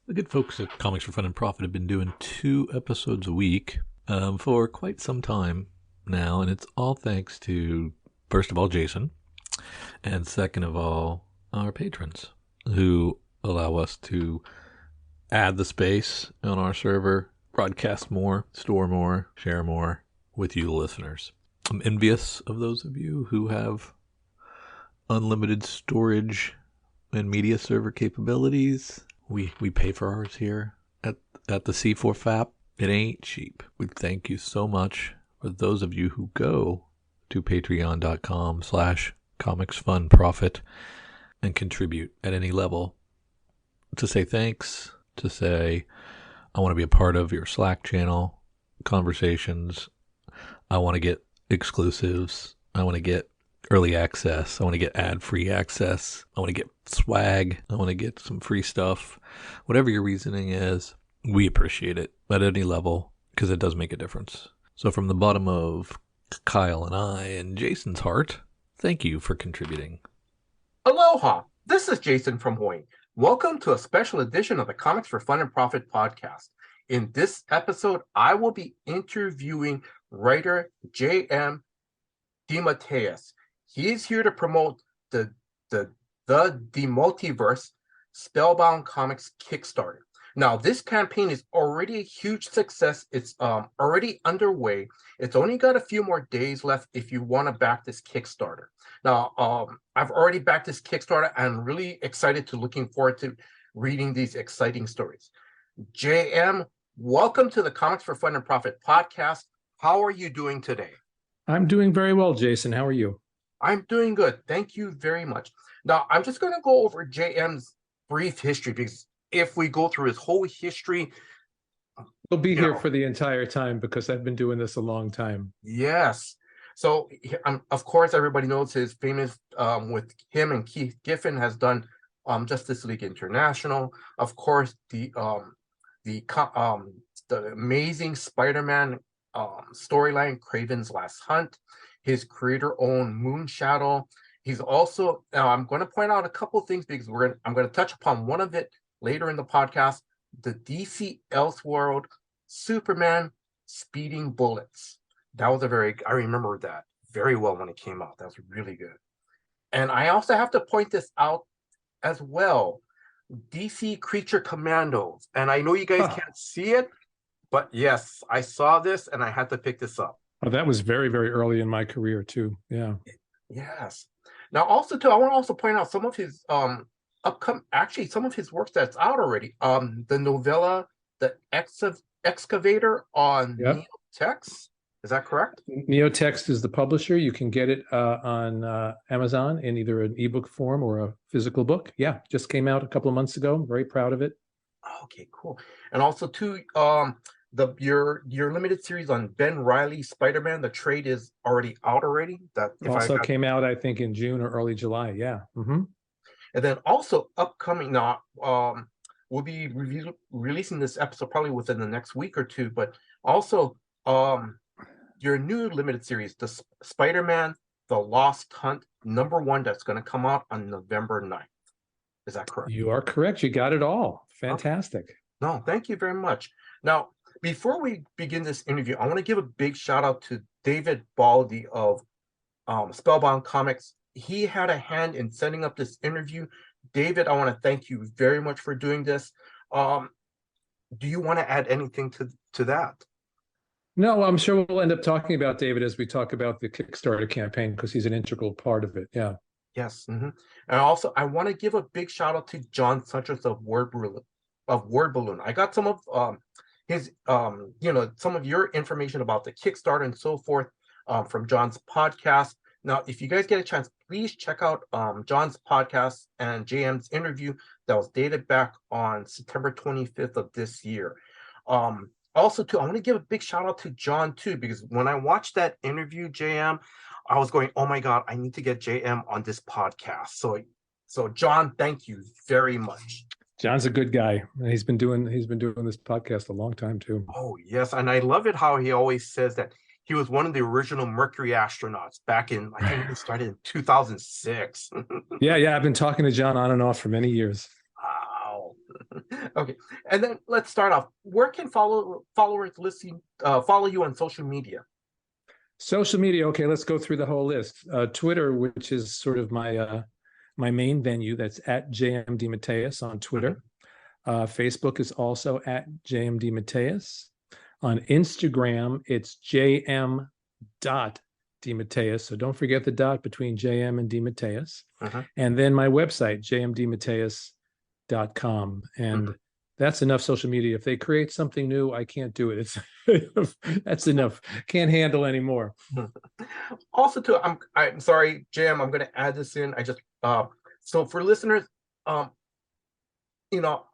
The good folks at Comics for Fun and Profit have been doing 2 episodes a week for quite some time now, and it's all thanks to, first of all, Jason, and second of all, our patrons who allow us to add the space on our server, broadcast more, store more, share more with you, the listeners. I'm envious of those of you who have unlimited storage and media server capabilities. We pay for ours here at the C4 FAP. It ain't cheap. We thank you so much for those of you who go to patreon.com/comicsfunprofit and contribute at any level to say thanks, to say, I want to be a part of your Slack channel conversations. I want to get exclusives. I want to get early access. I want to get ad-free access. I want to get swag. I want to get some free stuff. Whatever your reasoning is, we appreciate it at any level because it does make a difference. So from the bottom of Kyle and I and Jason's heart, thank you for contributing. Aloha! This is Jason from Hawaii. Welcome to a special edition of the Comics for Fun and Profit podcast. In this episode, I will be interviewing writer J.M. DeMatteis. He is here to promote the DeMultiverse Spellbound Comics Kickstarter. Now, this campaign is already a huge success. It's already underway. It's only got a few more days left if you want to back this Kickstarter. Now, I've already backed this Kickstarter. I'm really excited to looking forward to reading these exciting stories. JM, welcome to the Comics for Fun and Profit podcast. How are you doing today? I'm doing very well, Jason. How are you? I'm doing good. Thank you very much. Now, I'm just going to go over JM's brief history because if we go through his whole history, We'll be here for the entire time because I've been doing this a long time. Yes. So, of course, everybody knows his famous with him and Keith Giffen has done Justice League International. Of course, the amazing Spider-Man storyline, Kraven's Last Hunt. His creator-owned Moonshadow. He's also I'm going to point out a couple of things because I'm going to touch upon one of it later in the podcast. The DC Elseworld Superman Speeding Bullets. That was I remember that very well when it came out. That was really good. And I also have to point this out as well. DC Creature Commandos. And I know you guys can't see it, but yes, I saw this and I had to pick this up. Oh, that was very, very early in my career too. Yeah. Yes. Now, also too, I want to also point out some of his some of his works that's out already. The novella, The Excavator on Neotext. Is that correct? Neotext is the publisher. You can get it on Amazon in either an ebook form or a physical book. Yeah, just came out a couple of months ago. I'm very proud of it. Okay, cool. And also too, your limited series on Ben Reilly Spider-Man, the trade is already out already. That also came out, I think, in June or early July. Yeah. Mm-hmm. And then also upcoming now, we'll be releasing this episode probably within the next week or two. But also, your new limited series, the Spider-Man: The Lost Hunt #1, that's going to come out on November 9th. Is that correct? You are correct. You got it all. Fantastic. Okay. No, thank you very much. Now, before we begin this interview, I want to give a big shout out to David Baldy of Spellbound Comics. He had a hand in setting up this interview. David, I want to thank you very much for doing this. Do you want to add anything to that? No, I'm sure we'll end up talking about David as we talk about the Kickstarter campaign because he's an integral part of it. Yeah. Yes. Mm-hmm. And also, I want to give a big shout out to John Sanchez of Word Balloon. I got some of his some of your information about the Kickstarter and so forth from John's podcast. Now, if you guys get a chance, please check out John's podcast and JM's interview that was dated back on September 25th of this year. Also, too, I want to give a big shout out to John too, because when I watched that interview, JM, I was going, oh my God, I need to get JM on this podcast. So John, thank you very much. John's a good guy. He's been doing this podcast a long time too. Oh yes, and I love it how he always says that he was one of the original Mercury astronauts back in, I think he started in 2006. Yeah. I've been talking to John on and off for many years. Wow. Okay, and then let's start off. Where can followers follow you on social media? Social media. Okay, let's go through the whole list. Twitter, which is sort of my main venue, that's at JM DeMatteis on Twitter. Facebook is also at JM DeMatteis. On Instagram, it's jm.DeMatteis. So don't forget the dot between JM and DeMatteis. And then my website, jmdmatteis.com. And that's enough social media. If they create something new, I can't do it. It's that's enough. Can't handle anymore. Also, too, I'm sorry, JM, I'm going to add this in. I just so for listeners, you know,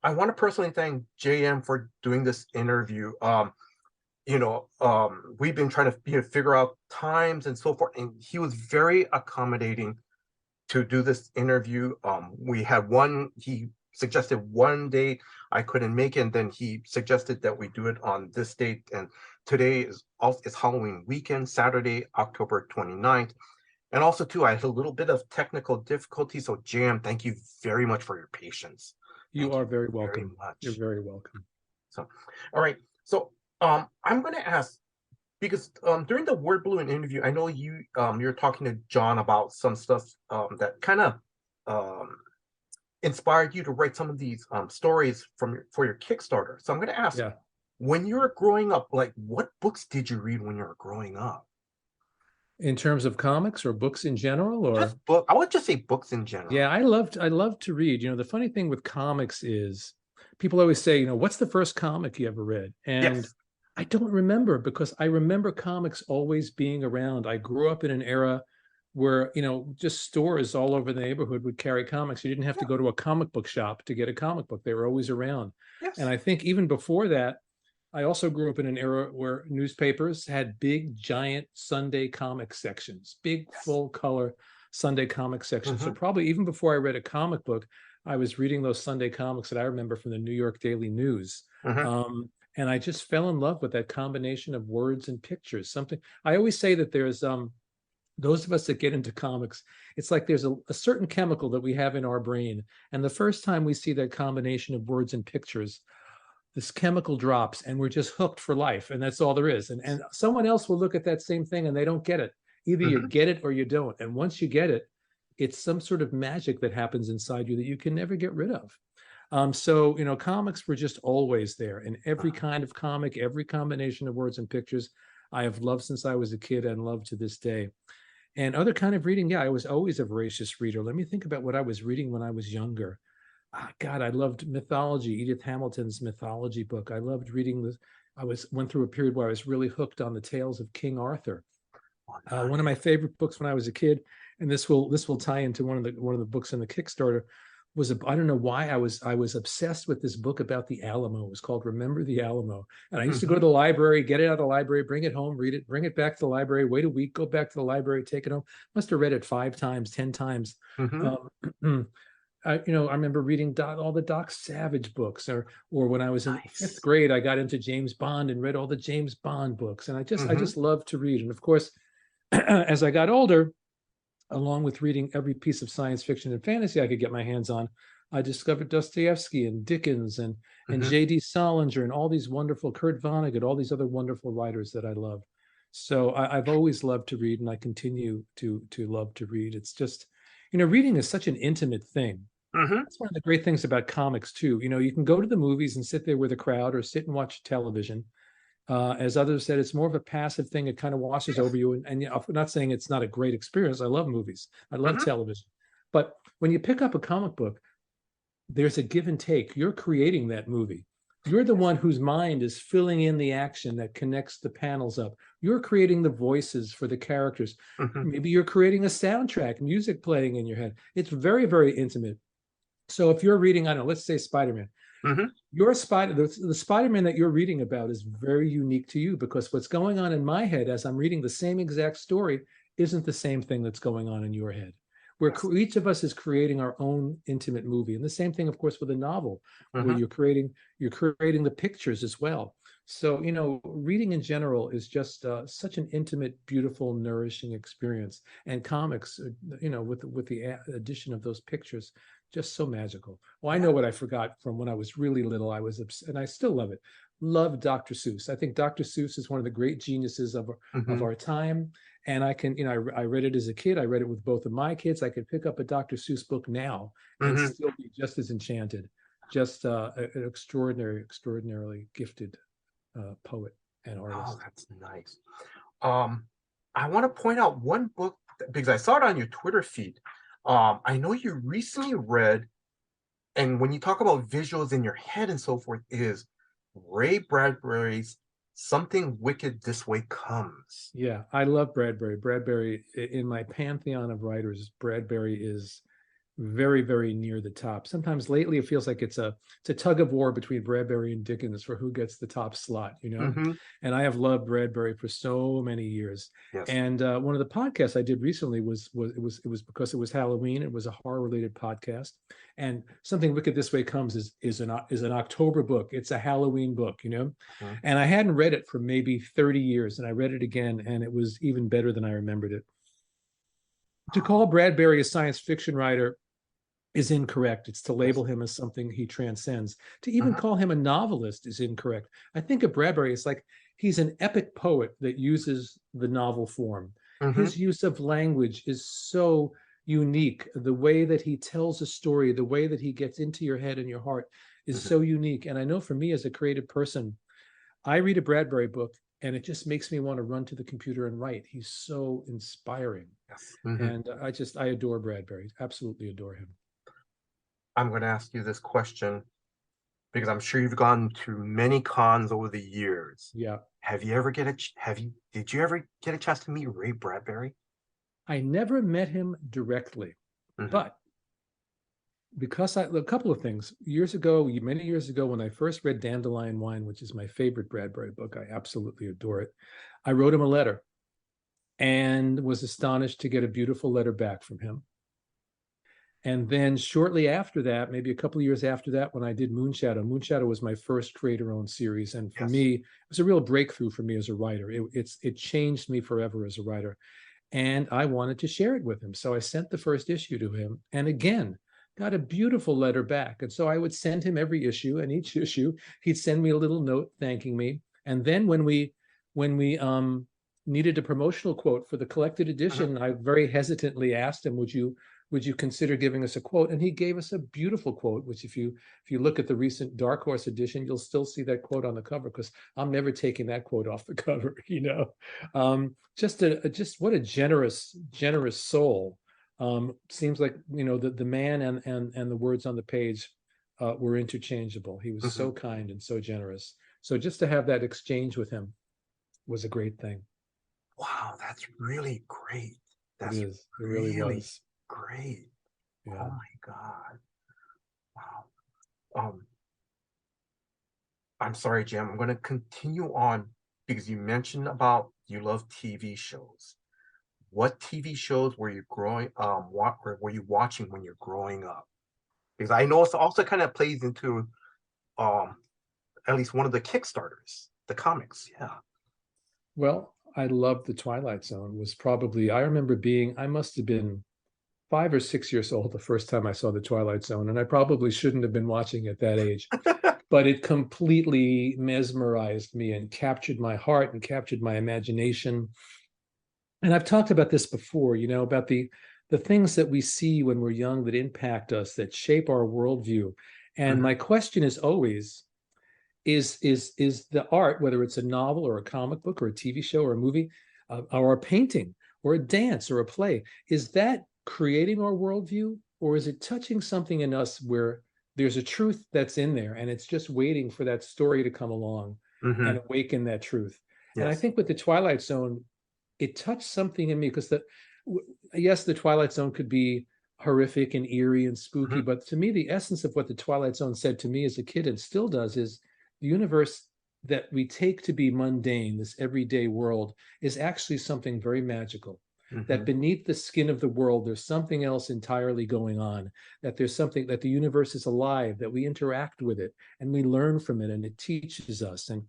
I want to personally thank JM for doing this interview. We've been trying to figure out times and so forth, and he was very accommodating to do this interview. We had he suggested one day I couldn't make it, and then he suggested that we do it on this date. And today is Halloween weekend, Saturday, October 29th. And also, too, I had a little bit of technical difficulty. So, JM, thank you very much for your patience. You are very welcome. You're very welcome. So, all right. So, I'm going to ask, because during the Word Balloon interview, I know you're talking to John about some stuff that kind of inspired you to write some of these stories for your Kickstarter. So I'm going to ask, when you were growing up, like, what books did you read when you were growing up? In terms of comics or books in general, or just book? I would just say books in general. Yeah, I loved to read. The funny thing with comics is people always say, what's the first comic you ever read? And I don't remember, because I remember comics always being around. I grew up in an era where, just stores all over the neighborhood would carry comics. You didn't have to go to a comic book shop to get a comic book. They were always around. And I think even before that, I also grew up in an era where newspapers had big, giant Sunday comic sections, big, full color Sunday comic sections. So probably even before I read a comic book, I was reading those Sunday comics that I remember from the New York Daily News. And I just fell in love with that combination of words and pictures. Something I always say that there's those of us that get into comics, it's like there's a certain chemical that we have in our brain. And the first time we see that combination of words and pictures, this chemical drops and we're just hooked for life. And that's all there is. And someone else will look at that same thing and they don't get it. Either you get it or you don't. And once you get it, it's some sort of magic that happens inside you that you can never get rid of. So, comics were just always there in every kind of comic, every combination of words and pictures. I have loved since I was a kid and love to this day. And other kind of reading, I was always a voracious reader. Let me think about what I was reading when I was younger. God, I loved mythology, Edith Hamilton's mythology book. I loved reading this. Went through a period where I was really hooked on the tales of King Arthur. One of my favorite books when I was a kid, and this will tie into one of the books in the Kickstarter, was I don't know why I was obsessed with this book about the Alamo. It was called Remember the Alamo. And I used to go to the library, get it out of the library, bring it home, read it, bring it back to the library, wait a week, go back to the library, take it home. Must have read it 5 times, 10 times. I remember reading all the Doc Savage books, or when I was in 5th grade, I got into James Bond and read all the James Bond books. And I just loved to read. And of course, as I got older, along with reading every piece of science fiction and fantasy I could get my hands on, I discovered Dostoevsky and Dickens and J.D. Salinger and all these wonderful, Kurt Vonnegut, all these other wonderful writers that I love. So I've always loved to read, and I continue to love to read. It's just, reading is such an intimate thing. That's one of the great things about comics too. You can go to the movies and sit there with a crowd or sit and watch television. As others said, it's more of a passive thing. It kind of washes over you. And I'm not saying it's not a great experience. I love movies. I love television. But when you pick up a comic book, there's a give and take. You're creating that movie. You're the one whose mind is filling in the action that connects the panels up. You're creating the voices for the characters. Maybe you're creating a soundtrack, music playing in your head. It's very, very intimate. So if you're reading, I don't know, let's say Spider-Man. Your the Spider-Man that you're reading about is very unique to you, because what's going on in my head as I'm reading the same exact story isn't the same thing that's going on in your head. Where each of us is creating our own intimate movie. And the same thing, of course, with a novel, where you're creating the pictures as well. So, reading in general is just such an intimate, beautiful, nourishing experience. And comics, with the addition of those pictures, just so magical. Well, I know what I forgot from when I was really little. I was and I still love it. Love Dr. Seuss. I think Dr. Seuss is one of the great geniuses of our time. And I can, I read it as a kid. I read it with both of my kids. I could pick up a Dr. Seuss book now and still be just as enchanted. Just an extraordinarily gifted poet and artist. Oh, that's nice. I want to point out one book because I saw it on your Twitter feed. I know you recently read, and when you talk about visuals in your head and so forth, is Ray Bradbury's Something Wicked This Way Comes. Yeah, I love Bradbury. Bradbury, in my pantheon of writers, Bradbury is very, very near the top. Sometimes lately it feels like it's a tug of war between Bradbury and Dickens for who gets the top slot, And I have loved Bradbury for so many years. Yes. And one of the podcasts I did recently was because it was Halloween. It was a horror related podcast. And Something Wicked This Way Comes is an October book. It's a Halloween book, And I hadn't read it for maybe 30 years, and I read it again, and it was even better than I remembered it. To call Bradbury a science fiction writer is incorrect. It's to label him as something he transcends. To even call him a novelist is incorrect. I think of Bradbury, it's like he's an epic poet that uses the novel form. His use of language is so unique. The way that he tells a story, the way that he gets into your head and your heart is so unique. And I know for me as a creative person, I read a Bradbury book and it just makes me want to run to the computer and write. He's so inspiring. Yes. And I adore Bradbury. Absolutely adore him. I'm going to ask you this question because I'm sure you've gone to many cons over the years. Yeah. Did you ever get a chance to meet Ray Bradbury? I never met him directly, but because a couple of things. Many years ago, when I first read Dandelion Wine, which is my favorite Bradbury book, I absolutely adore it. I wrote him a letter and was astonished to get a beautiful letter back from him. And then shortly after that, maybe a couple of years after that, when I did Moonshadow was my first creator-owned series. And for me, it was a real breakthrough for me as a writer. It changed me forever as a writer. And I wanted to share it with him. So I sent the first issue to him. And again, got a beautiful letter back. And so I would send him every issue, and each issue, he'd send me a little note thanking me. And then when we needed a promotional quote for the collected edition, I very hesitantly asked him, would you consider giving us a quote? And he gave us a beautiful quote, which if you look at the recent Dark Horse edition, you'll still see that quote on the cover, because I'm never taking that quote off the cover, Just what a generous soul. Seems like, the man and the words on the page were interchangeable. He was so kind and so generous. So just to have that exchange with him was a great thing. Wow, that's really great. It is. It really was. Great. Yeah. Oh my God. Wow. I'm sorry, Jim. I'm going to continue on because you mentioned about you love TV shows. What TV shows were you were you watching when you're growing up? Because I know it's also kind of plays into at least one of the Kickstarters, the comics. Yeah. Well, I loved The Twilight Zone. I must have been 5 or 6 years old the first time I saw The Twilight Zone, and I probably shouldn't have been watching at that age, but it completely mesmerized me and captured my heart and captured my imagination. And I've talked about this before, about the things that we see when we're young that impact us, that shape our worldview. And my question is always, is the art, whether it's a novel or a comic book or a TV show or a movie or a painting or a dance or a play, is that creating our worldview, or is it touching something in us where there's a truth that's in there and it's just waiting for that story to come along and awaken that truth? Yes. And I think with The Twilight Zone, it touched something in me, because The Twilight Zone could be horrific and eerie and spooky, but to me, the essence of what The Twilight Zone said to me as a kid, and still does, is the universe that we take to be mundane, this everyday world, is actually something very magical. That beneath the skin of the world, there's something else entirely going on, that there's something, that the universe is alive, that we interact with it and we learn from it and it teaches us. And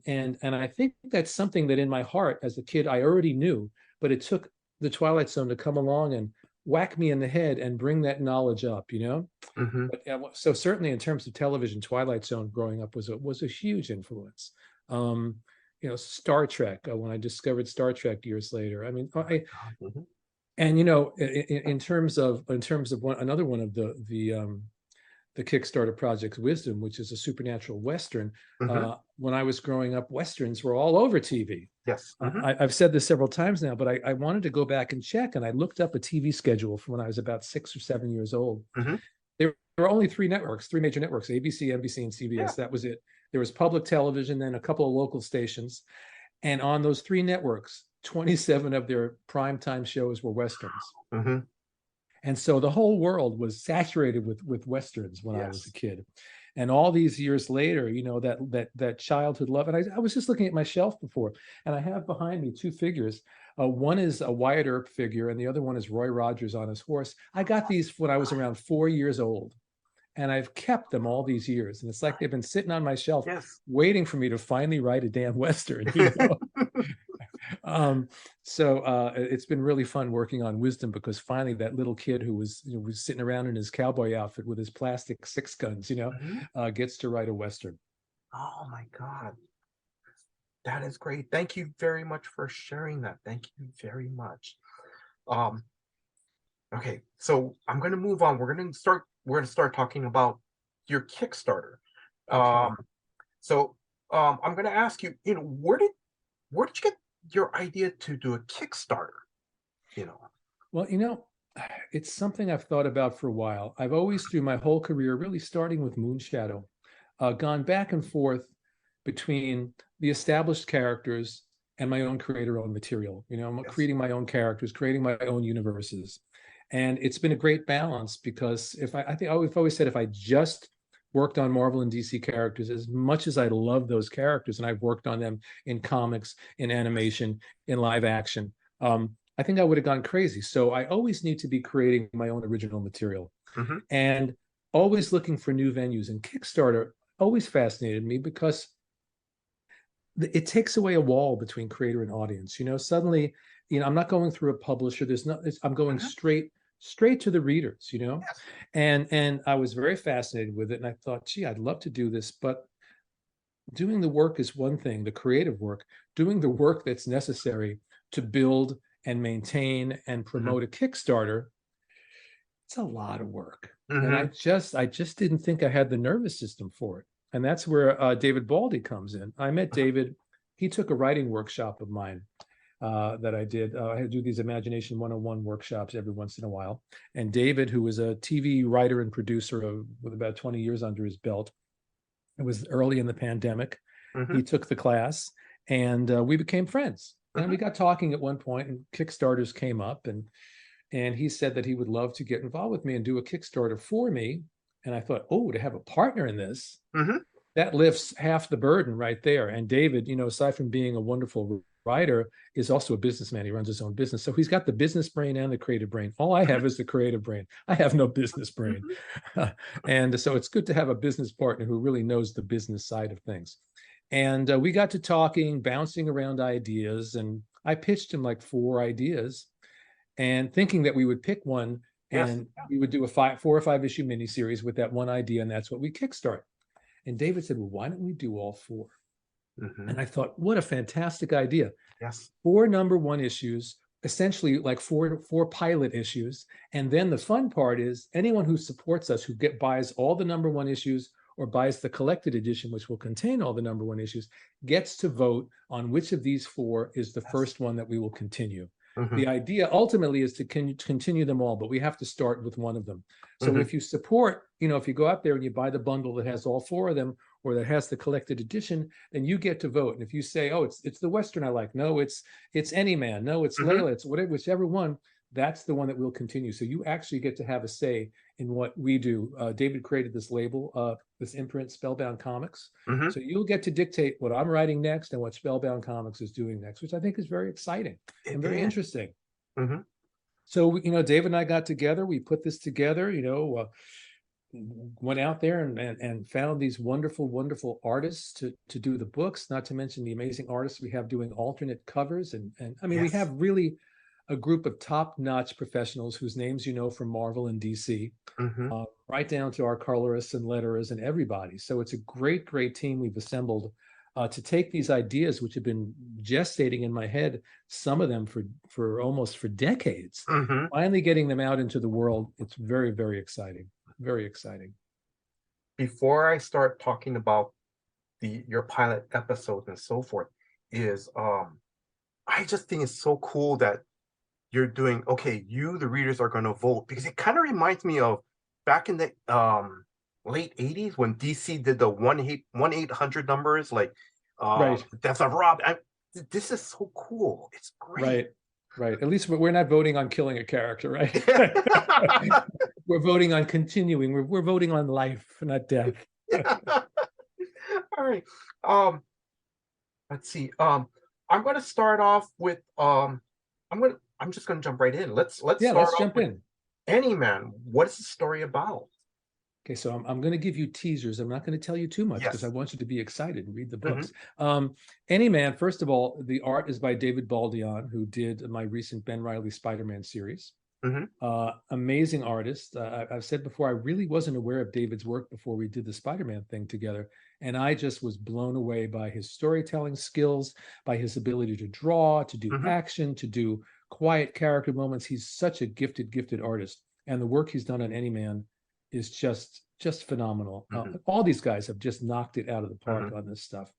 I think that's something that in my heart as a kid, I already knew, but it took The Twilight Zone to come along and whack me in the head and bring that knowledge up, Mm-hmm. But, so certainly in terms of television, Twilight Zone growing up was a huge influence. Star Trek, when I discovered Star Trek years later. I mean, Mm-hmm. and in terms of another one of the Kickstarter project, Wisdom, which is a supernatural Western. Mm-hmm. When I was growing up, Westerns were all over TV. Yes. Mm-hmm. I've said this several times now, but I wanted to go back and check, and I looked up a TV schedule from when I was about 6 or 7 years old. Mm-hmm. There were only three major networks: ABC, NBC, and CBS. Yeah. That was it. There was public television, then a couple of local stations, and on those three networks, 27 of their primetime shows were Westerns. Mm-hmm. And so the whole world was saturated with Westerns when I was a kid. And all these years later, that childhood love. And I was just looking at my shelf before, and I have behind me two figures. One is a Wyatt Earp figure, and the other one is Roy Rogers on his horse. I got these when I was around 4 years old, and I've kept them all these years. And it's like they've been sitting on my shelf, waiting for me to finally write a damn Western. So it's been really fun working on Wisdom, because finally that little kid who was sitting around in his cowboy outfit with his plastic six guns, gets to write a Western. Oh my God. That is great. Thank you very much for sharing that. Thank you very much. Okay, so I'm going to move on. We're going to start talking about your Kickstarter. Okay. So I'm going to ask you, where did you get your idea to do a Kickstarter? Well, it's something I've thought about for a while. I've always, through my whole career, really starting with Moonshadow, gone back and forth between the established characters and my own creator-owned material. I'm creating my own characters, creating my own universes. And it's been a great balance, because I think I've always said, if I just worked on Marvel and DC characters, as much as I love those characters, and I've worked on them in comics, in animation, in live action, I think I would have gone crazy. So I always need to be creating my own original material, and always looking for new venues. And Kickstarter always fascinated me, because it takes away a wall between creator and audience. Suddenly, I'm not going through a publisher. I'm going straight to the readers, and I was very fascinated with it. And I thought, gee, I'd love to do this, but doing the work is one thing, the creative work. Doing the work that's necessary to build and maintain and promote a Kickstarter, it's a lot of work. And I just didn't think I had the nervous system for it. And that's where David Baldy comes in. I met David. He took a writing workshop of mine that I did. I do these Imagination 101 workshops every once in a while. And David, who was a TV writer and producer with about 20 years under his belt, it was early in the pandemic. He took the class, and we became friends. And we got talking at one point, and Kickstarters came up, and he said that he would love to get involved with me and do a Kickstarter for me. And I thought, to have a partner in this, that lifts half the burden right there. And David, aside from being a wonderful writer, is also a businessman. He runs his own business. So he's got the business brain and the creative brain. All I have is the creative brain. I have no business brain. And so it's good to have a business partner who really knows the business side of things. And we got to talking, bouncing around ideas. And I pitched him like 4 ideas, and thinking that we would pick one, and we would do a 4 or 5 issue miniseries with that one idea. And that's what we kickstart. And David said, well, why don't we do all 4? And I thought, what a fantastic idea. 4 number 1 issues, essentially like 4 pilot issues. And then the fun part is, anyone who supports us, who buys all the number 1 issues, or buys the collected edition, which will contain all the number 1 issues, gets to vote on which of these 4 is the first one that we will continue. The idea ultimately is to continue them all, but we have to start with one of them. So if you support, if you go out there and you buy the bundle that has all 4 of them, or that has the collected edition, then you get to vote. And if you say, it's the Western I like, no, it's Any Man, no, it's Layla, it's whichever one, that's the one that will continue. So you actually get to have a say in what we do. David created this label, this imprint, Spellbound Comics. So you'll get to dictate what I'm writing next and what Spellbound Comics is doing next, which I think is very exciting and very interesting. So, David and I got together, we put this together, went out there and found these wonderful, wonderful artists to do the books, not to mention the amazing artists we have doing alternate covers. And I mean, we have really a group of top-notch professionals whose names you know from Marvel and DC, right down to our colorists and letterers and everybody. So it's a great, great team we've assembled to take these ideas, which have been gestating in my head, some of them for almost for decades, finally getting them out into the world. It's very, very exciting. Very exciting. Before I start talking about your pilot episodes and so forth, is I just think it's so cool that you're doing, okay, you, the readers, are going to vote, because it kind of reminds me of back in the late 80s when DC did the 1-800 numbers, like Death of Rob. This is so cool. It's great. Right. At least we're not voting on killing a character, right? We're voting on continuing. We're voting on life, not death. All right. Let's see. I'm going to start off with I'm just going to jump right in. Let's jump in. Any-Man. What is the story about? Okay, so I'm going to give you teasers. I'm not going to tell you too much because I want you to be excited and read the books. Any-Man, first of all, the art is by David Baldion, who did my recent Ben Reilly Spider-Man series. Amazing artist. I've said before, I really wasn't aware of David's work before we did the Spider-Man thing together. And I just was blown away by his storytelling skills, by his ability to draw, to do action, to do quiet character moments. He's such a gifted, gifted artist. And the work he's done on Any-Man is just phenomenal. All these guys have just knocked it out of the park on this stuff.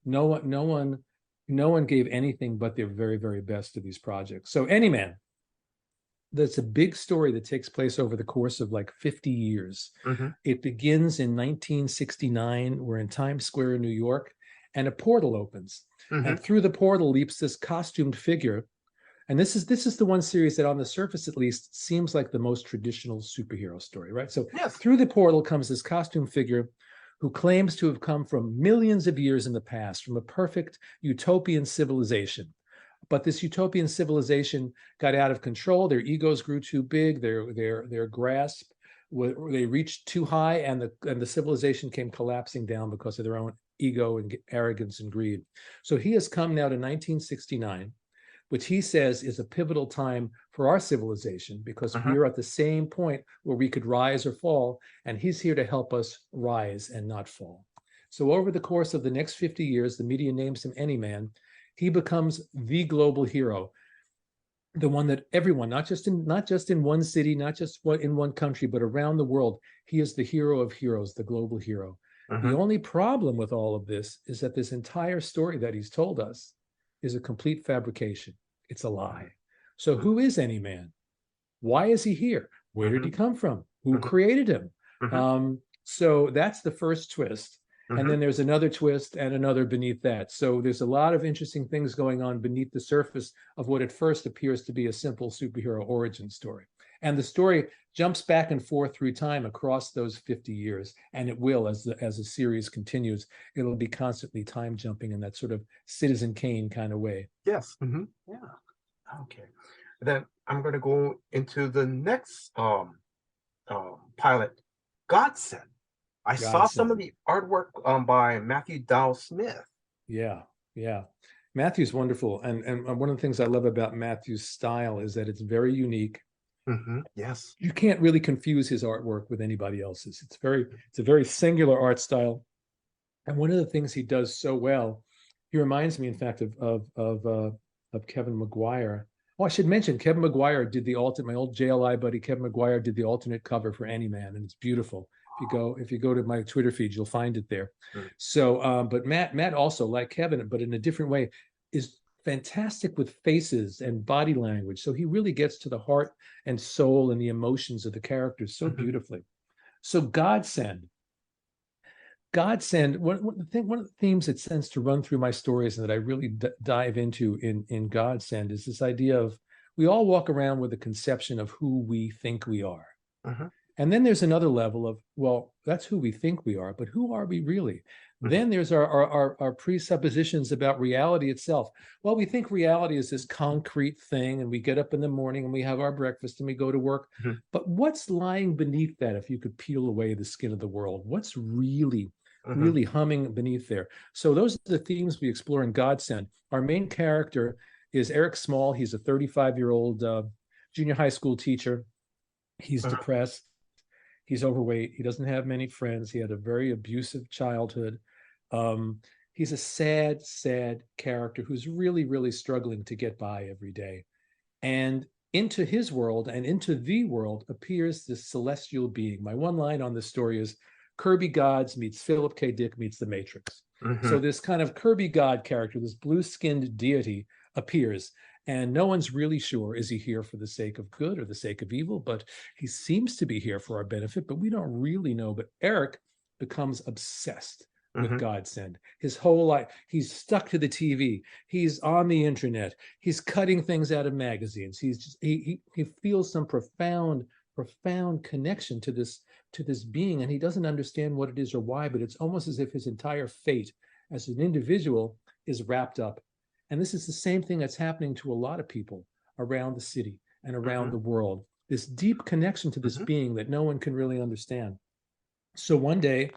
No one gave anything but their very, very best to these projects. So Any-Man, that's a big story that takes place over the course of like 50 years. It begins in 1969. We're in Times Square in New York, and a portal opens. And through the portal leaps this costumed figure. And this is the one series that on the surface, at least, seems like the most traditional superhero story, right? So through the portal comes this costume figure who claims to have come from millions of years in the past, from a perfect utopian civilization. But this utopian civilization got out of control. Their egos grew too big. Their grasp, they reached too high, and the civilization came collapsing down because of their own ego and arrogance and greed. So he has come now to 1969, which he says is a pivotal time for our civilization, because we're at the same point where we could rise or fall, and he's here to help us rise and not fall. So over the course of the next 50 years, the media names him Any-Man. He becomes the global hero, the one that everyone, not just in one city, not just in one country, but around the world, he is the hero of heroes, the global hero. The only problem with all of this is that this entire story that he's told us is a complete fabrication. It's a lie. So who is Any-Man? Why is he here? Where did he come from? Who created him? So that's the first twist. And then there's another twist and another beneath that. So there's a lot of interesting things going on beneath the surface of what at first appears to be a simple superhero origin story. And the story jumps back and forth through time across those 50 years. And it will, as the series continues, it'll be constantly time jumping in that sort of Citizen Kane kind of way. Yes. Yeah. Okay. Then I'm going to go into the next pilot, Godsend. I saw some of the artwork by Matthew Dow Smith. Yeah. Matthew's wonderful. And one of the things I love about Matthew's style is that it's very unique. Yes. You can't really confuse his artwork with anybody else's. It's a very singular art style. And one of the things he does so well, he reminds me, in fact, of Kevin Maguire. Oh, I should mention, Kevin Maguire did my old JLI buddy, Kevin Maguire did the alternate cover for Any-Man, and it's beautiful. If you go to my Twitter feed, you'll find it there. So, but Matt also, like Kevin, but in a different way, is fantastic with faces and body language. So he really gets to the heart and soul and the emotions of the characters so beautifully. So Godsend, one of the themes that tends to run through my stories and that I really dive into in Godsend is this idea of we all walk around with a conception of who we think we are. And then there's another level of, well, that's who we think we are, but who are we really? Then there's our presuppositions about reality itself. Well, we think reality is this concrete thing, and we get up in the morning and we have our breakfast and we go to work. But what's lying beneath that, if you could peel away the skin of the world? What's really humming beneath there? So those are the themes we explore in Godsend. Our main character is Eric Small. He's a 35-year-old junior high school teacher. He's depressed. He's overweight. He doesn't have many friends. He had a very abusive childhood. He's a sad, sad character who's really, really struggling to get by every day. And into his world and into the world appears this celestial being. My one line on this story is Kirby Gods meets Philip K. Dick meets the Matrix. So this kind of Kirby God character, this blue-skinned deity appears, and no one's really sure, is he here for the sake of good or the sake of evil? But he seems to be here for our benefit, but we don't really know. But Eric becomes obsessed with Godsend. His whole life, he's stuck to the TV. He's on the internet. He's cutting things out of magazines. He's just, he feels some profound connection to this being, and he doesn't understand what it is or why, but it's almost as if his entire fate as an individual is wrapped up. And this is the same thing that's happening to a lot of people around the city and around the world, this deep connection to this being that no one can really understand. So one day,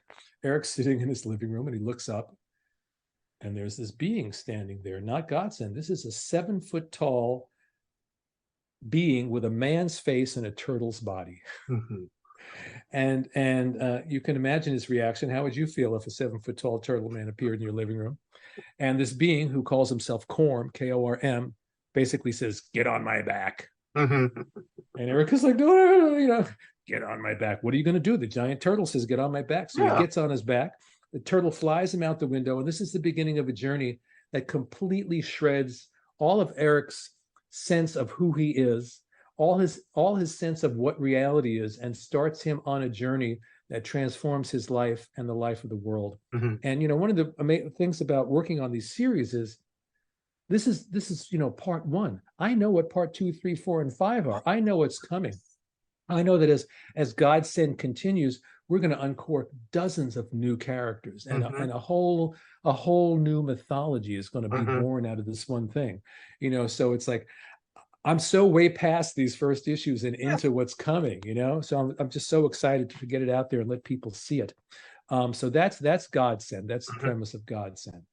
Eric's sitting in his living room and he looks up, and there's this being standing there, not Godsend. This is a 7-foot tall being with a man's face and a turtle's body. And you can imagine his reaction. How would you feel if a 7-foot tall turtle man appeared in your living room? And this being, who calls himself Korm, K-O-R-M, basically says, "Get on my back." And Eric is like, no, get on my back. What are you going to do? The giant turtle says, "Get on my back." So he gets on his back. The turtle flies him out the window. And this is the beginning of a journey that completely shreds all of Eric's sense of who he is, all his sense of what reality is, and starts him on a journey that transforms his life and the life of the world. And one of the amazing things about working on these series is this is part 1. I know what part 2, 3, 4, and 5 are. I know what's coming. I know that as Godsend continues, we're going to uncork dozens of new characters, and a whole new mythology is going to be born out of this one thing. So it's like, I'm so way past these first issues and into what's coming, so I'm just so excited to get it out there and let people see it. So that's Godsend. That's the premise of Godsend.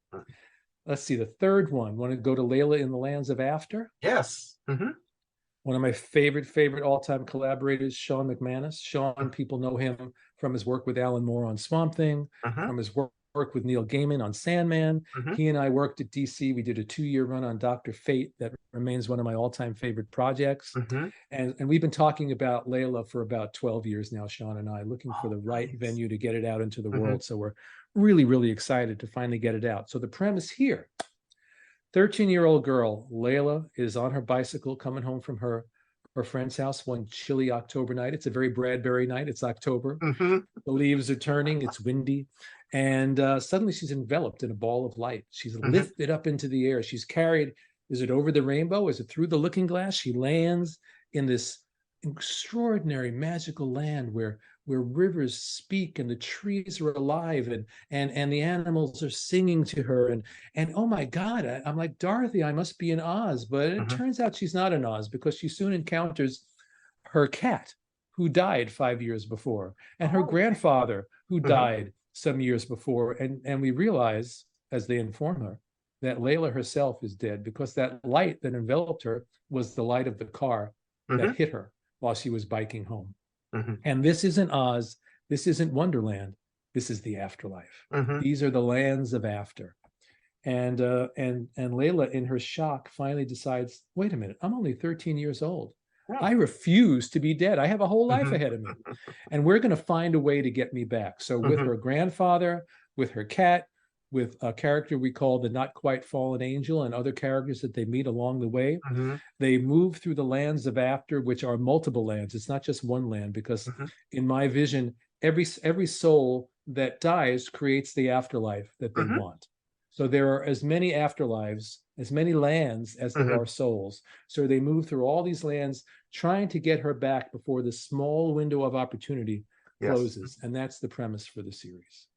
Let's see, the third one. Want to go to Layla in the Lands of After? Yes. One of my favorite all-time collaborators, Sean McManus. Sean, people know him from his work with Alan Moore on Swamp Thing, from his work with Neil Gaiman on Sandman. He and I worked at DC. We did a 2-year run on Dr. Fate that remains one of my all-time favorite projects. And we've been talking about Layla for about 12 years now, Sean and I, looking for the right venue to get it out into the world. So we're really, really excited to finally get it out. So the premise here, 13-year-old girl, Layla, is on her bicycle coming home from her friend's house one chilly October night. It's a very Bradbury night. It's October. The leaves are turning. It's windy. And suddenly she's enveloped in a ball of light. She's lifted up into the air. She's carried. Is it over the rainbow? Is it through the looking glass? She lands in this extraordinary magical land where rivers speak and the trees are alive and the animals are singing to her and oh my God, I'm like, Dorothy, I must be in Oz. But it turns out she's not in Oz, because she soon encounters her cat, who died 5 years before, and her grandfather, who died some years before. And we realize, as they inform her, that Layla herself is dead, because that light that enveloped her was the light of the car that hit her while she was biking home. And this isn't Oz. This isn't Wonderland. This is the afterlife. These are the lands of after. And Layla, in her shock, finally decides, wait a minute, I'm only 13 years old. I refuse to be dead. I have a whole life ahead of me. And we're going to find a way to get me back. So with her grandfather, with her cat, with a character we call the Not Quite Fallen Angel, and other characters that they meet along the way, they move through the lands of after, which are multiple lands. It's not just one land, because in my vision, every soul that dies creates the afterlife that they want. So there are as many afterlives, as many lands as there are souls. So they move through all these lands, trying to get her back before the small window of opportunity closes. And that's the premise for the series.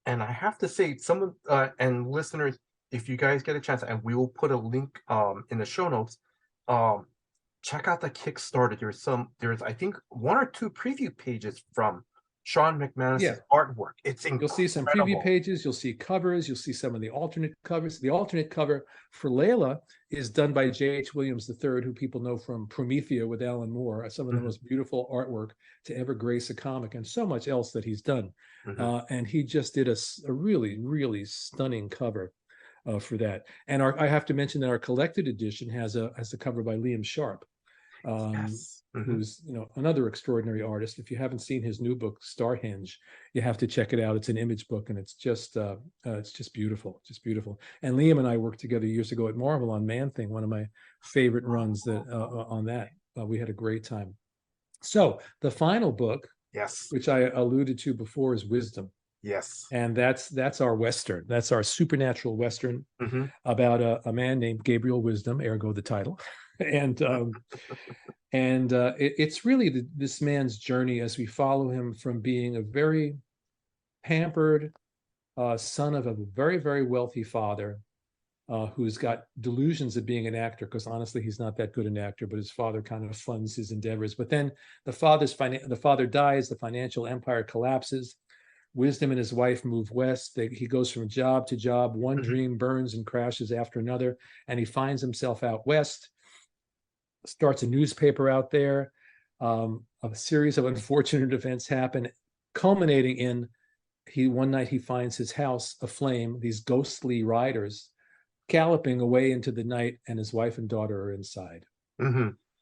And I have to say, someone and listeners, if you guys get a chance, and we will put a link in the show notes, check out the Kickstarter. There's I think 1 or 2 preview pages from Sean McManus's artwork. It's incredible. You'll see some preview pages, you'll see covers, you'll see some of the alternate covers. The alternate cover for Layla is done by J.H. Williams III, who people know from Promethea with Alan Moore, some of the most beautiful artwork to ever grace a comic, and so much else that he's done. And he just did a really, really stunning cover for that. And I have to mention that our collected edition has a cover by Liam Sharp. Who's another extraordinary artist. If you haven't seen his new book Starhenge, you have to check it out. It's an image book, and it's just beautiful, just beautiful. And Liam and I worked together years ago at Marvel on Man-Thing, one of my favorite runs that on that. We had a great time. So the final book, which I alluded to before, is Wisdom. And that's our Western. That's our supernatural Western about a man named Gabriel Wisdom, ergo the title. And it's really this man's journey as we follow him from being a very pampered son of a very, very wealthy father who's got delusions of being an actor, because honestly, he's not that good an actor, but his father kind of funds his endeavors. But then the father dies, the financial empire collapses. Wisdom and his wife move west. He goes from job to job. One dream burns and crashes after another, and he finds himself out west. Starts a newspaper out there. A series of unfortunate events happen, culminating in one night he finds his house aflame, these ghostly riders galloping away into the night, and his wife and daughter are inside.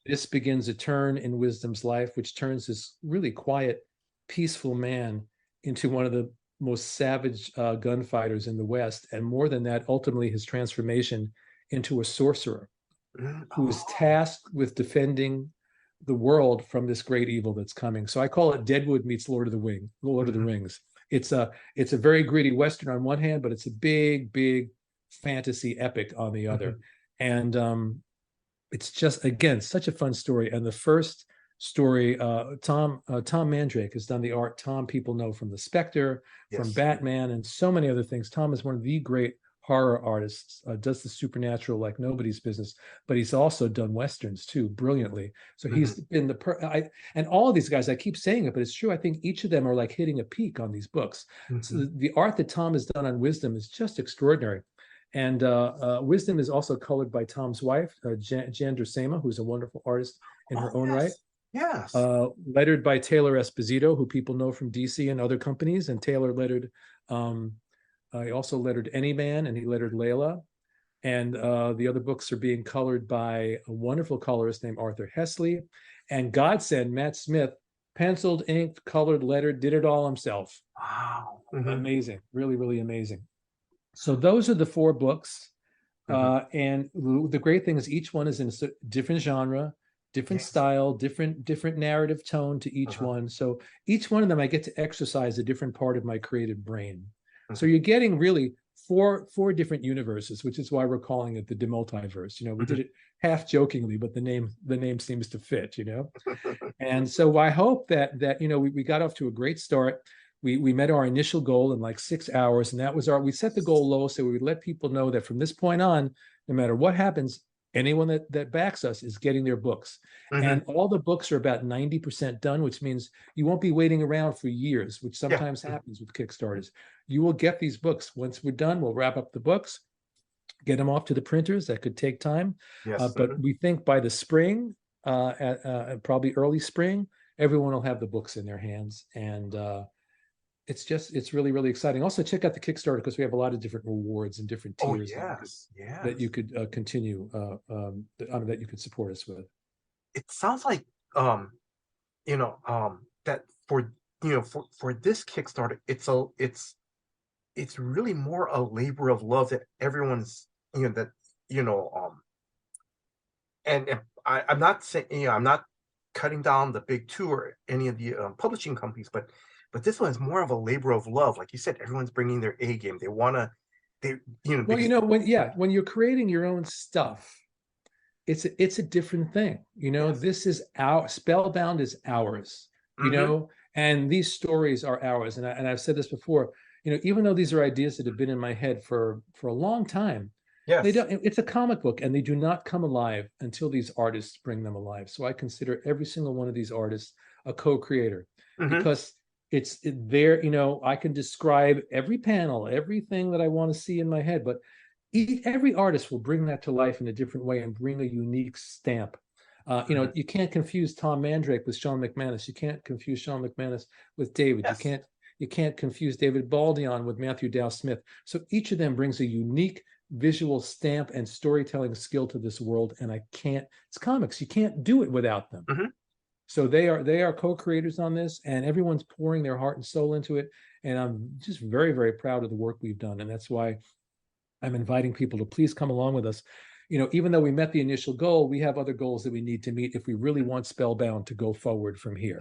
This begins a turn in Wisdom's life, which turns this really quiet, peaceful man into one of the most savage gunfighters in the West. And more than that, ultimately his transformation into a sorcerer who is tasked with defending the world from this great evil that's coming. So I call it Deadwood meets Lord of the Rings. It's a very gritty Western on one hand, but it's a big, big fantasy epic on the other. And it's just, again, such a fun story. And the first story, Tom Mandrake has done the art. Tom people know from The Spectre, from Batman, and so many other things. Tom is one of the great horror artists, does the supernatural like nobody's business, but he's also done Westerns too, brilliantly. So he's been and all of these guys, I keep saying it, but it's true. I think each of them are like hitting a peak on these books. So the art that Tom has done on Wisdom is just extraordinary. And Wisdom is also colored by Tom's wife, Jan Duursema, who's a wonderful artist in her own right. Lettered by Taylor Esposito, who people know from DC and other companies. And Taylor lettered, he also lettered Any Man, and he lettered Layla. And the other books are being colored by a wonderful colorist named Arthur Hesley. And Godsend, Matt Smith, penciled, inked, colored, lettered, did it all himself. Wow. Amazing. Really, really amazing. So those are the 4 books. And the great thing is each one is in a different genre, different style, different narrative tone to each one. So each one of them, I get to exercise a different part of my creative brain. So you're getting really four different universes, which is why we're calling it the DeMultiverse. We did it half jokingly, but the name seems to fit. And so I hope that we got off to a great start. We met our initial goal in like 6 hours, and that was we set the goal low, so we would let people know that from this point on, no matter what happens, anyone that backs us is getting their books. And all the books are about 90% done, which means you won't be waiting around for years, which sometimes happens with Kickstarters. You will get these books. Once we're done, we'll wrap up the books, get them off to the printers. That could take time. But we think by the spring, probably early spring, everyone will have the books in their hands. And it's really, really exciting. Also, check out the Kickstarter, because we have a lot of different rewards and different tiers that you could continue, that you could support us with. It sounds like that for this Kickstarter, it's really more a labor of love that everyone's and I'm not saying I'm not cutting down the big two or any of the publishing companies, but this one is more of a labor of love. Like you said, everyone's bringing their A game. They want to, when you're creating your own stuff, it's a different thing. This is Spellbound is ours, and these stories are ours. And I've said this before, even though these are ideas that have been in my head for a long time, they don't. It's a comic book, and they do not come alive until these artists bring them alive. So I consider every single one of these artists a co-creator, because there, you know, I can describe every panel, everything that I want to see in my head, but every artist will bring that to life in a different way and bring a unique stamp. You know, you can't confuse Tom Mandrake with Sean McManus. You can't confuse Sean McManus with David. Yes. You can't confuse David Baldion with Matthew Dow Smith. So each of them brings a unique visual stamp and storytelling skill to this world. And it's comics. You can't do it without them. So they are co-creators on this, and everyone's pouring their heart and soul into it. And I'm just very, very proud of the work we've done. And that's why I'm inviting people to please come along with us. You know, even though we met the initial goal, we have other goals that we need to meet if we really want Spellbound to go forward from here.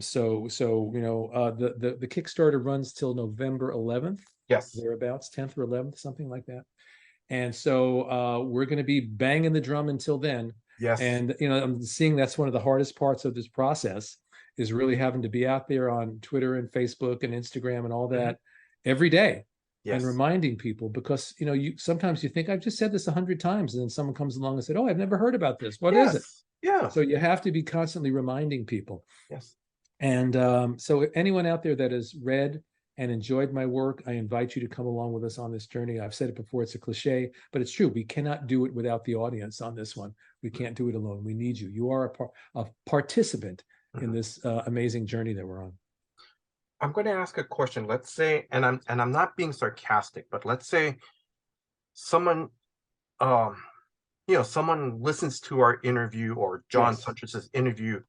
So you know, the Kickstarter runs till November 11th. Yes. Thereabouts, 10th or 11th, something like that. And so we're going to be banging the drum until then. Yes. And, you know, I'm seeing that's one of the hardest parts of this process is really having to be out there on Twitter and Facebook and Instagram and all that every day. Yes. And reminding people, because, you know, sometimes you think, I've just said this 100 times, and then someone comes along and said, oh, I've never heard about this. What is it? Yeah. So you have to be constantly reminding people. Yes. And so anyone out there that has read and enjoyed my work, I invite you to come along with us on this journey. I've said it before, it's a cliche, but it's true. We cannot do it without the audience on this one. We can't do it alone. We need you. You are a participant in this amazing journey that we're on. I'm going to ask a question. Let's say, and I'm not being sarcastic, but let's say someone, you know, someone listens to our interview or John Suntress's interview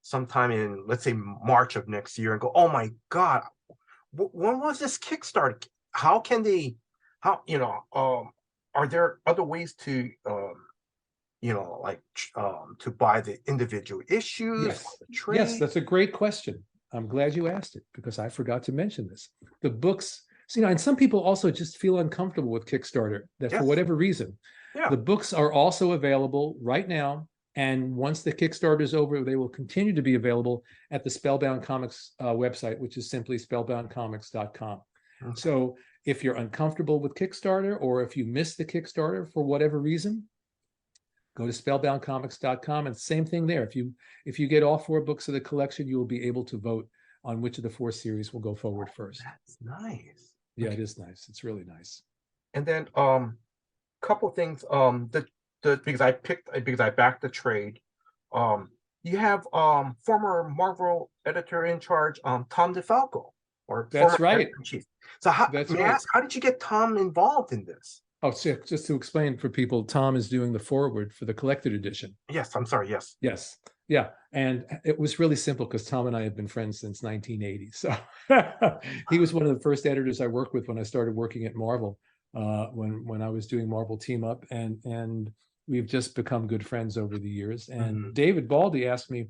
sometime in, let's say, March of next year and go, oh my God, when was this Kickstarter? How can they, you know, are there other ways to, you know, like to buy the individual issues? Yes. Trade? Yes, that's a great question. I'm glad you asked it because I forgot to mention this. The books, so, you know, and some people also just feel uncomfortable with Kickstarter that for whatever reason. The books are also available right now. And once the Kickstarter is over, they will continue to be available at the Spellbound Comics website, which is simply spellboundcomics.com. So if you're uncomfortable with Kickstarter, or if you missed the Kickstarter for whatever reason, go to spellboundcomics.com, and same thing there. If you get all 4 books of the collection, you will be able to vote on which of the 4 series will go forward first. That's nice. Yeah, it is nice. It's really nice. And then couple things. Because I backed the trade. You have former Marvel editor in charge, Tom DeFalco, or that's right. Chief. So how did you get Tom involved in this? Oh, so just to explain for people, Tom is doing the foreword for the collected edition. Yes, I'm sorry. Yes. Yes. Yeah. And it was really simple because Tom and I have been friends since 1980. So he was one of the first editors I worked with when I started working at Marvel, when I was doing Marvel Team Up, and we've just become good friends over the years. And David Baldi asked me,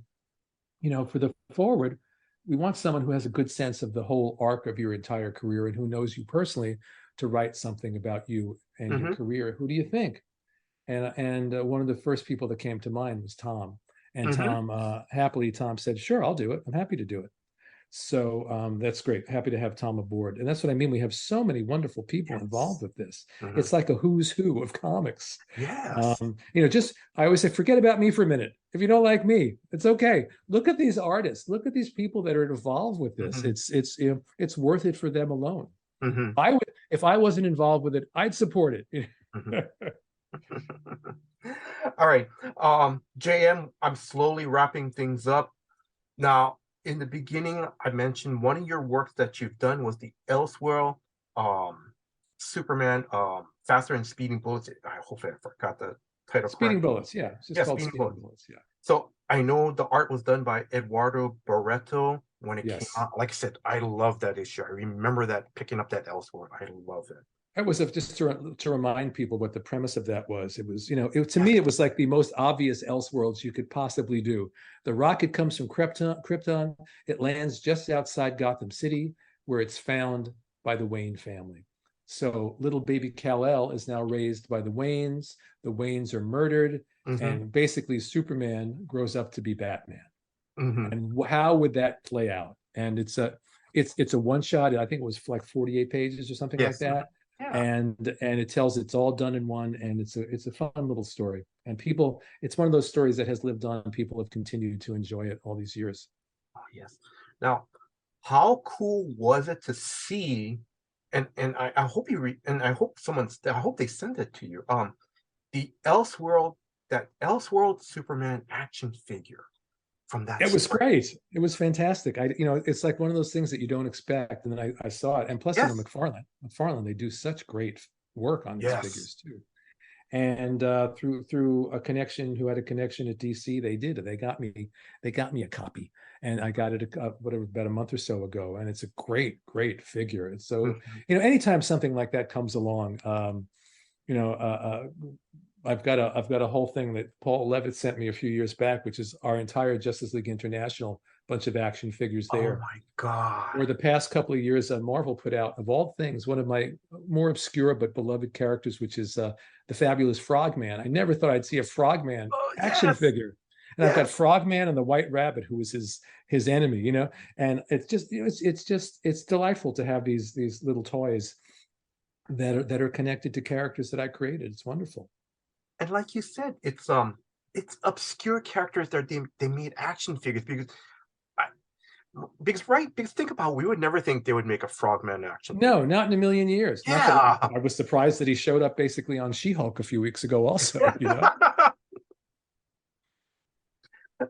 you know, for the forward, we want someone who has a good sense of the whole arc of your entire career and who knows you personally to write something about you and your career. Who do you think? And one of the first people that came to mind was Tom. And Tom said, sure, I'll do it. I'm happy to do it. So that's great. Happy to have Tom aboard. And that's what I mean. We have so many wonderful people involved with this. It's like a who's who of comics. Yes. You know, I always say, forget about me for a minute. If you don't like me, it's okay. Look at these artists. Look at these people that are involved with this. It's you know, it's worth it for them alone. If I wasn't involved with it, I'd support it. All right. JM, I'm slowly wrapping things up. Now, in the beginning, I mentioned one of your works that you've done was the Elseworld Superman Faster and Speeding Bullets. Hopefully I forgot the title. Speeding Bullets, yeah. It's just called Speeding Bullets, yeah. So I know the art was done by Eduardo Barreto when it came out. Like I said, I love that issue. I remember that, picking up that Elseworld. I love it. That was just to remind people what the premise of that was. It was, you know, to me, it was like the most obvious Elseworlds you could possibly do. The rocket comes from Krypton. It lands just outside Gotham City, where it's found by the Wayne family. So little baby Kal-El is now raised by the Waynes. The Waynes are murdered, and basically Superman grows up to be Batman. And how would that play out? And it's a one shot. I think it was like 48 pages or something like that. Yeah. And it tells it's all done in one, and it's a fun little story. And people, it's one of those stories that has lived on. People have continued to enjoy it all these years. Oh, yes. Now, how cool was it to see, and I hope you and I hope I hope they send it to you. The Elseworld, that Elseworld Superman action figure from that It was story. great. It was fantastic. It's like one of those things that you don't expect. And then I saw it. And plus, Yes, McFarlane, they do such great work on these yes. figures too. And through a connection who had a connection at DC, they got me a copy, and I got it whatever, about a month or so ago, and it's a great figure. And so, Mhm. anytime something like that comes along, you know, I've got a whole thing that Paul Levitt sent me a few years back, which is our entire Justice League International bunch of action figures Oh there. my God. Or the past couple of years, Marvel put out, of all things, one of my more obscure but beloved characters, which is the fabulous Frogman. I never thought I'd see a Frogman Oh action yes, figure. And I've got yes. Frogman and the White Rabbit, who is his enemy, And it's just, it's delightful to have these little toys that are connected to characters that I created. It's wonderful. And like you said, it's obscure characters that they made action figures because think about it, we would never think they would make a Frogman action No, figure. not in a million years. Not that Yeah. I was surprised that he showed up basically on She-Hulk a few weeks ago also,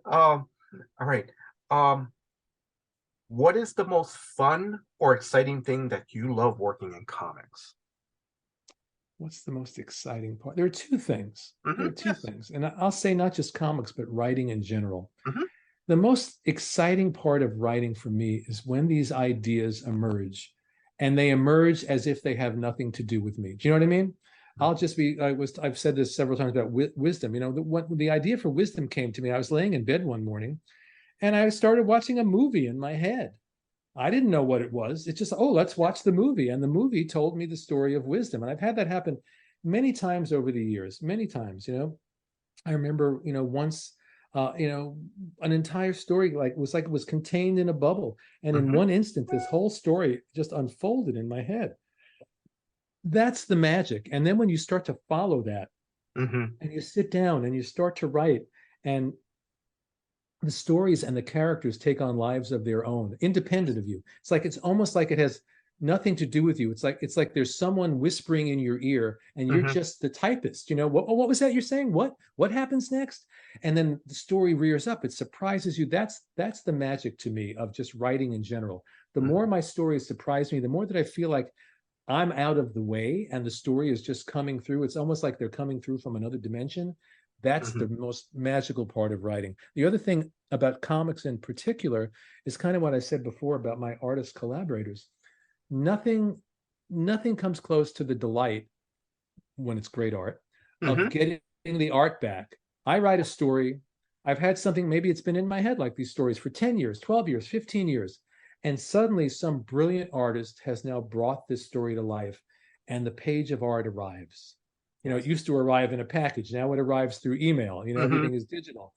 All right. What is the most fun or exciting thing that you love working in comics? What's the most exciting part? There are two things. There are two Yes. things. And I'll say not just comics, but writing in general. Hmm. The most exciting part of writing for me is when these ideas emerge, and they emerge as if they have nothing to do with me. Do you know what I mean? I've said this several times about wisdom. The idea for wisdom came to me. I was laying in bed one morning and I started watching a movie in my head. I didn't know what it was. It's just, oh, let's watch the movie. And the movie told me the story of wisdom. And I've had that happen many times over the years, many times. I remember, once, an entire story like it was contained in a bubble. And in Hmm. one instant, this whole story just unfolded in my head. That's the magic. And then when you start to follow that Hmm. and you sit down and you start to write, and the stories and the characters take on lives of their own, independent of you. It's almost like it has nothing to do with you. It's like there's someone whispering in your ear, and you're Hmm. just the typist. What was that you're saying? What happens next? And then the story rears up. It surprises you. That's the magic to me of just writing in general. The more my stories surprise me, the more that I feel like I'm out of the way and the story is just coming through. It's almost like they're coming through from another dimension. That's Hmm. the most magical part of writing. The other thing about comics in particular is kind of what I said before about my artist collaborators. Nothing, nothing comes close to the delight, when it's great art, of Hmm. getting the art back. I write a story. I've had something, maybe it's been in my head like these stories for 10 years, 12 years, 15 years. And suddenly some brilliant artist has now brought this story to life, and the page of art arrives. It Yes. used to arrive in a package. Now it arrives through email. Hmm. Everything is digital.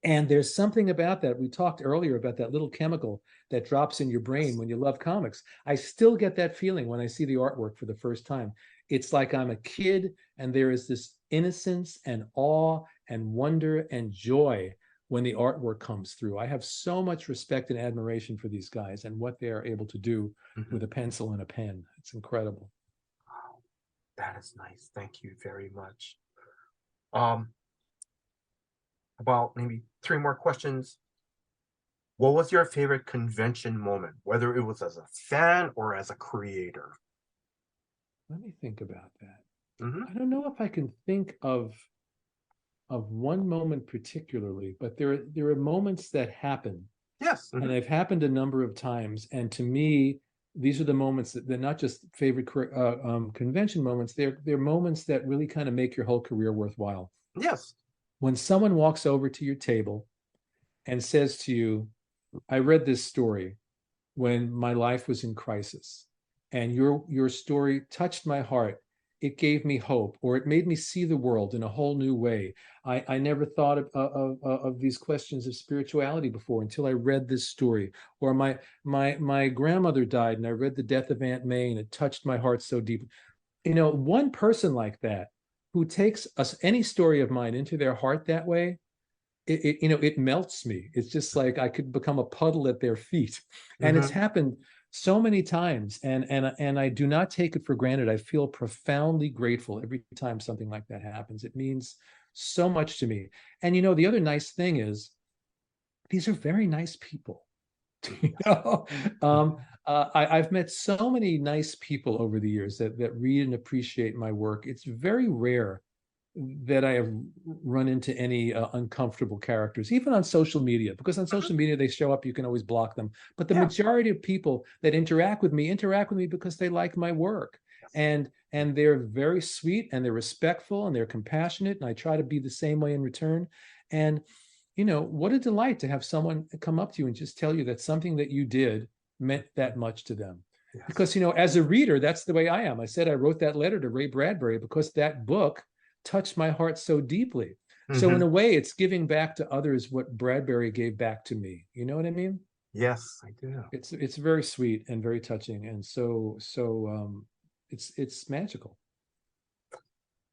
And there's something about that. We talked earlier about that little chemical that drops in your brain Yes. when you love comics. I still get that feeling when I see the artwork for the first time. It's like I'm a kid, and there is this innocence and awe and wonder and joy when the artwork comes through. I have so much respect and admiration for these guys and what they are able to do Hmm. with a pencil and a pen. It's incredible. Wow, that is nice. Thank you very much. Um, about maybe three more questions. What was your favorite convention moment, whether it was as a fan or as a creator? Let me think about that. Hmm. I don't know if I can think of one moment particularly, but there are moments that happen, Yes. and Hmm. they've happened a number of times. And to me, these are the moments that they're not just favorite convention moments. They're moments that really kind of make your whole career worthwhile. Yes. When someone walks over to your table and says to you, "I read this story when my life was in crisis, and your story touched my heart. It gave me hope, or it made me see the world in a whole new way. I never thought of these questions of spirituality before until I read this story." Or my grandmother died, and I read The Death of Aunt May, and it touched my heart so deeply. One person like that, who takes any story of mine into their heart that way, it melts me. It's just like I could become a puddle at their feet. And it's Mhm. happened so many times, and I do not take it for granted. I feel profoundly grateful every time something like that happens. It means so much to me. And the other nice thing is these are very nice people. you know I've met so many nice people over the years that read and appreciate my work. It's very rare that I have run into any uncomfortable characters, even on social media, because on social media they show up, you can always block them. But the Yeah. majority of people that interact with me because they like my work. And they're very sweet, and they're respectful, and they're compassionate, and I try to be the same way in return. And what a delight to have someone come up to you and just tell you that something that you did meant that much to them. Yes. Because, as a reader, that's the way I am. I said I wrote that letter to Ray Bradbury because that book touched my heart so deeply. So in a way, it's giving back to others what Bradbury gave back to me. You know what I mean? Yes, I do. It's very sweet and very touching, and so it's magical.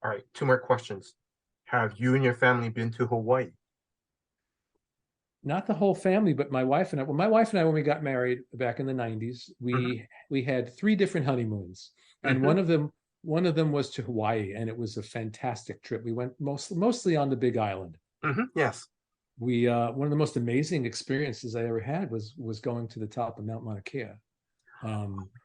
All right, 2 more questions. Have you and your family been to Hawaii? Not the whole family, but my wife and I. Well, my wife and I, when we got married back in the 90s, we had 3 different honeymoons, and one of them was to Hawaii, and it was a fantastic trip. We went mostly on the Big Island. Yes. We one of the most amazing experiences I ever had was going to the top of Mount Mauna Kea.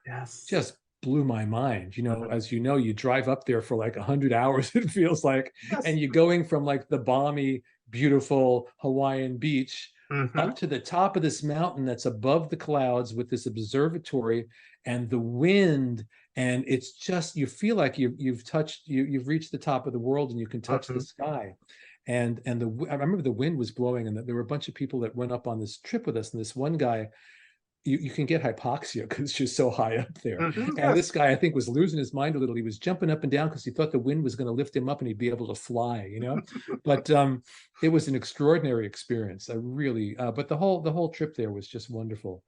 Yes. Just blew my mind. As you drive up there for like 100 hours, it feels like, Yes. and you're going from like the balmy, beautiful Hawaiian beach up to the top of this mountain that's above the clouds with this observatory and the wind. And it's just, you feel like you've reached the top of the world, and you can touch the sky. And I remember the wind was blowing, and there were a bunch of people that went up on this trip with us. And this one guy, you can get hypoxia because you're so high up there. And this guy, I think, was losing his mind a little. He was jumping up and down because he thought the wind was going to lift him up and he'd be able to fly, But it was an extraordinary experience. I really, but the whole trip there was just wonderful.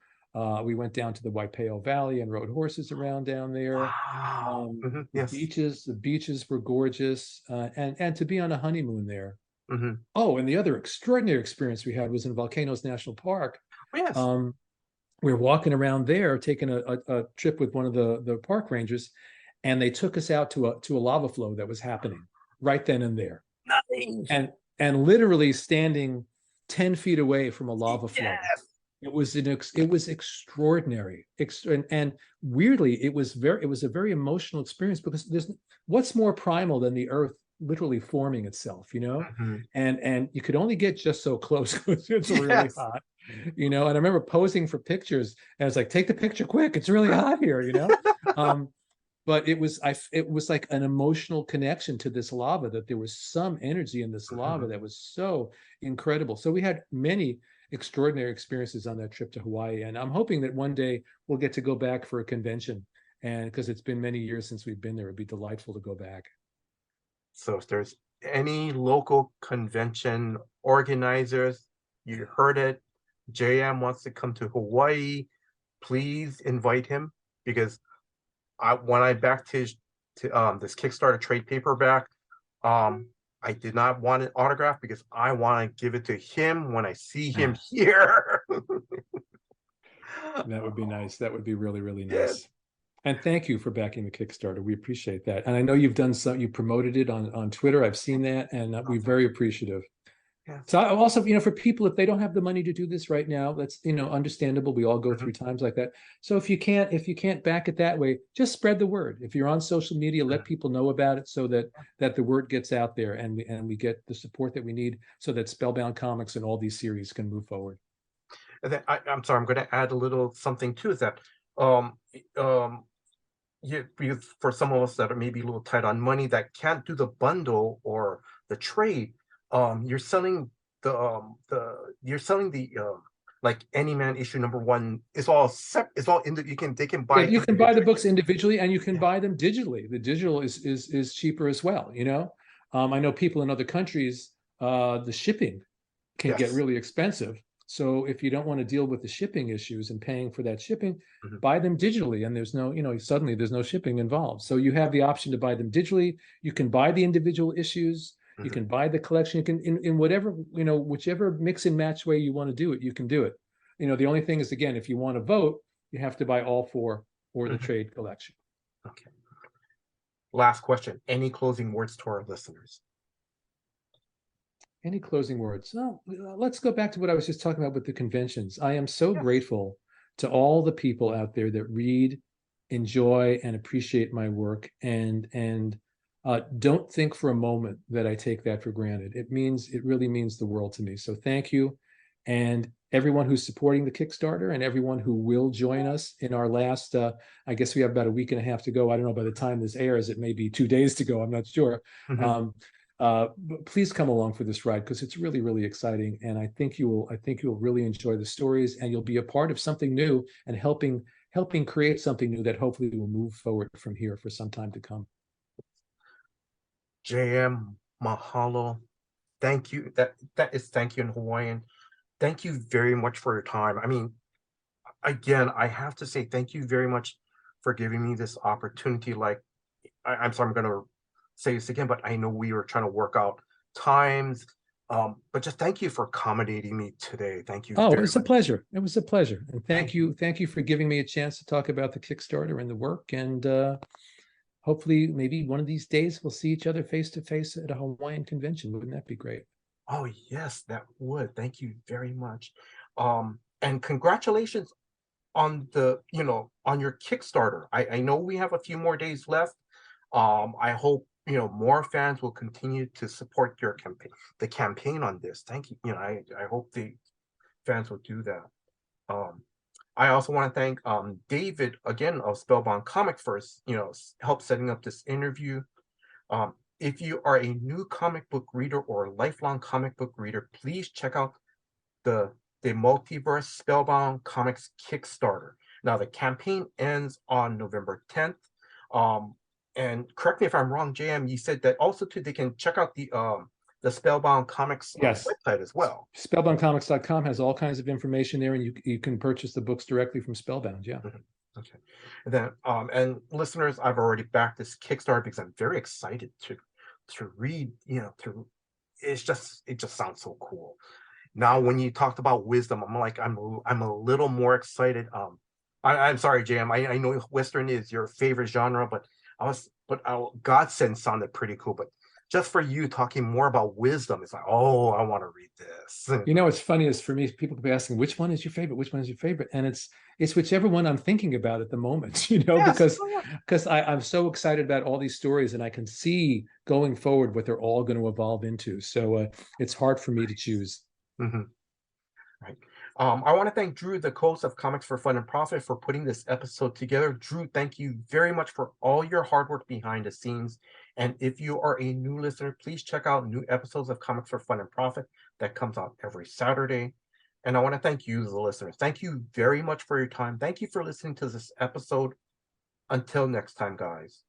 We went down to the Waipeo Valley and rode horses around down there. Wow. Yes. The beaches were gorgeous, and to be on a honeymoon there. Mm-hmm. Oh, and the other extraordinary experience we had was in Volcanoes National Park. Yes. We were walking around there, taking a trip with one of the park rangers, and they took us out to a lava flow that was happening right then and there. Nice. And literally standing 10 feet away from a lava flow. Yes. It was extraordinary. And weirdly, it was a very emotional experience, because what's more primal than the earth literally forming itself, and you could only get just so close because it's really hot, and I remember posing for pictures, and I was like, take the picture quick, it's really hot here, but it was like an emotional connection to this lava, that there was some energy in this lava that was so incredible. So we had many extraordinary experiences on that trip to Hawaii, and I'm hoping that one day we'll get to go back for a convention, and because it's been many years since we've been there, it'd be delightful to go back. So if there's any local convention organizers, you heard it, JM wants to come to Hawaii, please invite him, because when I backed this Kickstarter trade paperback, I did not want an autograph because I want to give it to him when I see him here. That would be nice. That would be really, really nice. And thank you for backing the Kickstarter. We appreciate that. And I know you've done you promoted it on Twitter. I've seen that, and we're very appreciative. Yes. So I also, for people, if they don't have the money to do this right now, that's, understandable. We all go through times like that. So if you can't back it that way, just spread the word. If you're on social media, let people know about it, so that the word gets out there, and we get the support that we need, so that Spellbound Comics and all these series can move forward. And then I'm sorry, I'm going to add a little something too, is that because for some of us that are maybe a little tight on money, that can't do the bundle or the trade, you're selling the like Any Man issue #1. It's all they can buy. Yeah, you can buy the books individually, and you can buy them digitally. The digital is cheaper as well. I know people in other countries, the shipping can get really expensive. So if you don't want to deal with the shipping issues and paying for that shipping, buy them digitally, and there's no, suddenly there's no shipping involved. So you have the option to buy them digitally. You can buy the individual issues. You can buy the collection. You can in whatever, whichever mix and match way you want to do it, you can do it. The only thing is, again, if you want to vote, you have to buy all four or the trade collection. Okay. Last question. Any closing words to our listeners? Any closing words? No, let's go back to what I was just talking about with the conventions. I am so grateful to all the people out there that read, enjoy, and appreciate my work, and don't think for a moment that I take that for granted. It really means the world to me. So thank you. And everyone who's supporting the Kickstarter and everyone who will join us in our last, I guess we have about a week and a half to go. I don't know, by the time this airs, it may be 2 days to go. I'm not sure. But please come along for this ride, because it's really, really exciting. And I think you'll really enjoy the stories, and you'll be a part of something new and helping create something new that hopefully will move forward from here for some time to come. JM, mahalo. Thank you. That is thank you in Hawaiian. Thank you very much for your time. I mean, again, I have to say thank you very much for giving me this opportunity. Like, I'm sorry, I'm going to say this again, but I know we were trying to work out times. But just thank you for accommodating me today. Thank you. Oh, it was a pleasure. It was a pleasure. And thank you for giving me a chance to talk about the Kickstarter and the work. And hopefully, maybe one of these days, we'll see each other face to face at a Hawaiian convention. Wouldn't that be great? Oh, yes, that would. Thank you very much. And congratulations on on your Kickstarter. I know we have a few more days left. I hope, more fans will continue to support your campaign on this. Thank you. I hope the fans will do that. I also want to thank David again of Spellbound Comics for help setting up this interview. If you are a new comic book reader or a lifelong comic book reader, please check out the DeMultiverse SpellBound Comics Kickstarter. Now, the campaign ends on November 10th. And correct me if I'm wrong, JM, you said that also too they can check out the Spellbound Comics website as well. Spellboundcomics.com has all kinds of information there, and you can purchase the books directly from Spellbound. Yeah. Okay. And then and listeners, I've already backed this Kickstarter because I'm very excited to read, it just sounds so cool. Now, when you talked about wisdom, I'm a little more excited. I'm sorry, JM. I know Western is your favorite genre, but Godsend sounded pretty cool. But just for you talking more about wisdom, it's like, oh, I want to read this. What's funny is, for me, people keep asking, which one is your favorite? Which one is your favorite? And it's whichever one I'm thinking about at the moment, yes, because I'm so excited about all these stories, and I can see going forward what they're all going to evolve into. So it's hard for me to choose. Right. I want to thank Drew, the host of Comics for Fun and Profit, for putting this episode together. Drew, thank you very much for all your hard work behind the scenes. And if you are a new listener, please check out new episodes of Comics for Fun and Profit that comes out every Saturday. And I want to thank you, the listeners. Thank you very much for your time. Thank you for listening to this episode. Until next time, guys.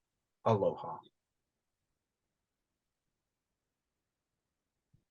Aloha.